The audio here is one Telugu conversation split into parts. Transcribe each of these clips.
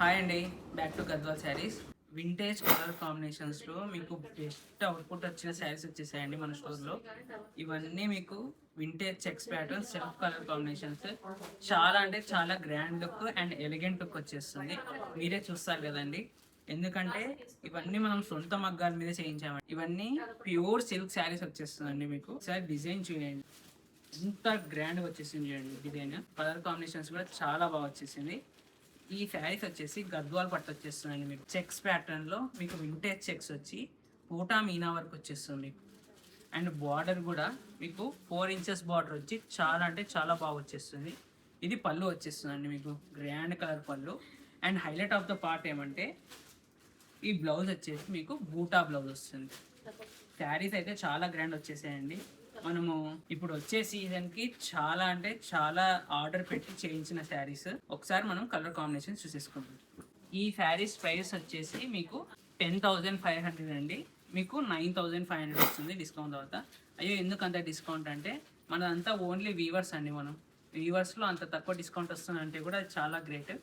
హాయ్ అండి, back to Gadwal saris. Vintage colour కాంబినేషన్స్లో మీకు బెస్ట్ అవుట్పుట్ వచ్చిన శారీస్ వచ్చేసాయండి మన స్టోర్లో. ఇవన్నీ మీకు vintage checks pattern self colour combinations చాలా అంటే చాలా grand look and elegant look వచ్చేస్తుంది. మీరే చూస్తారు కదండి, ఎందుకంటే ఇవన్నీ మనం సొంత మగ్గాల మీద చేయించామండి. ఇవన్నీ ప్యూర్ సిల్క్ శారీస్ వచ్చేస్తుందండి. మీకు ఒకసారి డిజైన్ చూడండి, ఎంత గ్రాండ్గా వచ్చేసింది చూడండి. డిజైన్ కలర్ కాంబినేషన్స్ కూడా చాలా బాగా వచ్చేసింది. ఈ శారీస్ వచ్చేసి గద్వాల్ పట్టు వచ్చేస్తుందండి. మీకు చెక్స్ ప్యాటర్న్లో మీకు వింటేజ్ చెక్స్ వచ్చి పూటా మీనా వర్క్ వచ్చేస్తుంది. అండ్ బార్డర్ కూడా మీకు 4 ఇంచెస్ బార్డర్ వచ్చి చాలా అంటే చాలా బాగా వచ్చేస్తుంది. ఇది పళ్ళు వచ్చేస్తుందండి, మీకు గ్రాండ్ కలర్ పళ్ళు. And highlight of the part ఏమంటే ఈ బ్లౌజ్ వచ్చేసి మీకు బూటా బ్లౌజ్ వస్తుంది. శారీస్ అయితే చాలా గ్రాండ్ వచ్చేసాయండి. మనము ఇప్పుడు వచ్చే సీజన్కి చాలా అంటే చాలా ఆర్డర్ పెట్టి చేయించిన శారీస్. ఒకసారి మనం కలర్ కాంబినేషన్ చూసేసుకుంటాం. ఈ శారీస్ ప్రైస్ వచ్చేసి మీకు 10,500 అండి. మీకు 9,500 వస్తుంది డిస్కౌంట్ తర్వాత. అయ్యో ఎందుకు అంత డిస్కౌంట్ అంటే మనదంతా ఓన్లీ వీవర్స్ అండి. మనం వీవర్స్లో అంత తక్కువ డిస్కౌంట్ వస్తుందంటే కూడా చాలా గ్రేట్.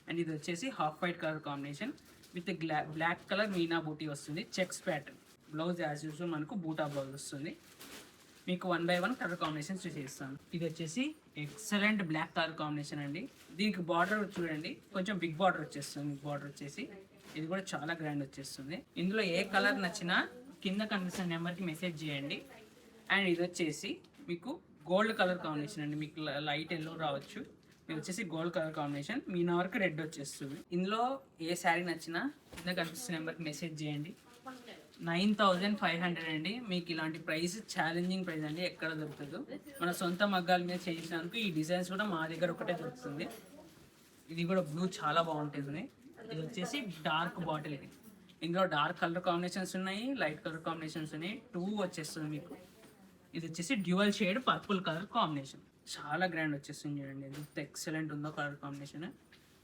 అండ్ ఇది వచ్చేసి half white colour combination with black colour మీనా బూటీ వస్తుంది. Checks pattern blouse as usual మనకు బూటా బ్లౌజ్ వస్తుంది. మీకు 1 by 1 కలర్ కాంబినేషన్స్ చేస్తాను. ఇది వచ్చేసి ఎక్సలెంట్ బ్లాక్ కలర్ కాంబినేషన్ అండి. దీనికి బార్డర్ చూడండి, కొంచెం బిగ్ బార్డర్ వచ్చేస్తుంది. బార్డర్ వచ్చేసి ఇది కూడా చాలా గ్రాండ్ వచ్చేస్తుంది. ఇందులో ఏ కలర్ నచ్చినా కింద కనిపిస్తున్న నెంబర్కి మెసేజ్ చేయండి. అండ్ ఇది వచ్చేసి మీకు గోల్డ్ కలర్ కాంబినేషన్ అండి. మీకు లైట్ ఎల్లో రావచ్చు. ఇది వచ్చేసి గోల్డ్ కలర్ కాంబినేషన్, మీనా వరకు రెడ్ వచ్చేస్తుంది. ఇందులో ఏ శారీ నచ్చినా కింద కనిపిస్తున్న నెంబర్కి మెసేజ్ చేయండి. 9,500 అండి. మీకు ఇలాంటి ప్రైస్ ఛాలెంజింగ్ ప్రైస్ అండి, ఎక్కడ దొరుకుతుంది. మన సొంత మగ్గాల మీద చేయించినందుకు ఈ డిజైన్స్ కూడా మా దగ్గర ఒకటే దొరుకుతుంది. ఇది కూడా బ్లూ చాలా బాగుంటుంది. ఇది వచ్చేసి డార్క్ బాటిల్. ఇందులో డార్క్ కలర్ కాంబినేషన్స్ ఉన్నాయి, లైట్ కలర్ కాంబినేషన్స్ ఉన్నాయి. 2 వచ్చేస్తుంది మీకు. ఇది వచ్చేసి dual shade purple colour combination, చాలా గ్రాండ్ వచ్చేస్తుంది చూడండి. ఎంత ఎక్సలెంట్ ఉందో కలర్ కాంబినేషన్.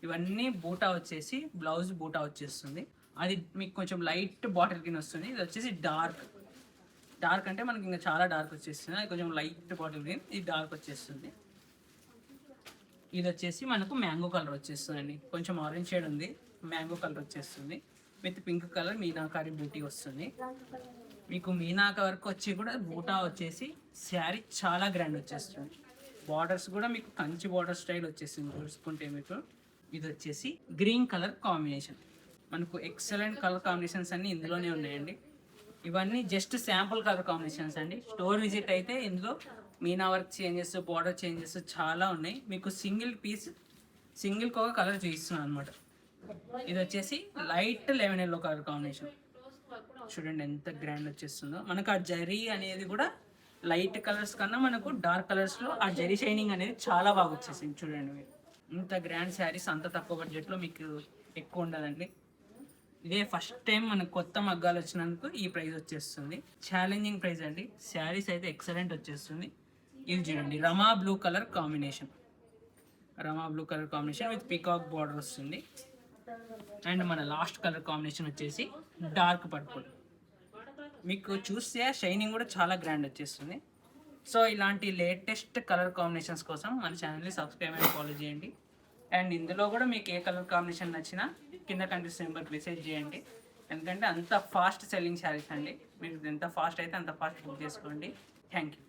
ఇవన్నీ బూటా వచ్చేసి బ్లౌజ్ బూటా వచ్చేస్తుంది. అది మీకు కొంచెం లైట్ బాటిల్ కింద వస్తుంది. ఇది వచ్చేసి డార్క్ అంటే మనకి ఇంకా చాలా డార్క్ వచ్చేస్తుంది. అది కొంచెం లైట్ బాటిల్ కింద, ఇది డార్క్ వచ్చేస్తుంది. ఇది వచ్చేసి మనకు మ్యాంగో కలర్ వచ్చేస్తుందండి. కొంచెం ఆరెంజ్ షేడ్ ఉంది, మ్యాంగో కలర్ వచ్చేస్తుంది. విత్ పింక్ కలర్ మీనాకారి బూటీ వస్తుంది. మీకు మీనాక వర్క్ వచ్చి కూడా బూటా వచ్చేసి శారీ చాలా గ్రాండ్ వచ్చేస్తుంది. బార్డర్స్ కూడా మీకు కంచి బార్డర్ స్టైల్ వచ్చేసింది చూసుకుంటే. మీకు ఇది వచ్చేసి గ్రీన్ కలర్ కాంబినేషన్. మనకు ఎక్సలెంట్ కలర్ కాంబినేషన్స్ అన్నీ ఇందులోనే ఉన్నాయండి. ఇవన్నీ జస్ట్ శాంపుల్ కలర్ కాంబినేషన్స్ అండి. స్టోర్ విజిట్ అయితే ఇందులో Meena work changes, border changes చాలా ఉన్నాయి. మీకు సింగిల్ ఒక కలర్ చూపిస్తున్నాను అనమాట. ఇది వచ్చేసి light lemon yellow colour combination. చూడండి ఎంత గ్రాండ్ వచ్చేస్తుందో. మనకు ఆ జరీ అనేది కూడా లైట్ కలర్స్ కన్నా మనకు డార్క్ కలర్స్లో ఆ జరీ షైనింగ్ అనేది చాలా బాగా వచ్చేసింది. చూడండి మీరు, ఇంత గ్రాండ్ శారీస్ అంత తక్కువ బడ్జెట్లో మీకు ఎక్కువ ఉండదండి. ఇదే ఫస్ట్ టైం మనకు కొత్త మగ్గాలు వచ్చినందుకు ఈ ప్రైస్ వచ్చేస్తుంది. ఛాలెంజింగ్ ప్రైస్ అండి. శారీస్ అయితే ఎక్సలెంట్ వచ్చేస్తుంది. ఇది చూడండి, Rama blue colour combination with peacock border వస్తుంది. అండ్ మన లాస్ట్ కలర్ కాంబినేషన్ వచ్చేసి డార్క్ పర్పుల్. మీకు చూస్తే షైనింగ్ కూడా చాలా గ్రాండ్ వచ్చేస్తుంది. సో ఇలాంటి లేటెస్ట్ కలర్ కాంబినేషన్స్ కోసం మన ఛానల్ని సబ్స్క్రైబ్ అండ్ ఫాలో చేయండి. అండ్ ఇందులో కూడా మీకు ఏ కలర్ కాంబినేషన్ నచ్చినా కింద కనిపిస్తున్న నెంబర్కి మెసేజ్ చేయండి. ఎందుకంటే అంత ఫాస్ట్ సెల్లింగ్ శారీస్ అండి. మీకు ఎంత ఫాస్ట్ అయితే అంత ఫాస్ట్ బుక్ చేసుకోండి. Thank you.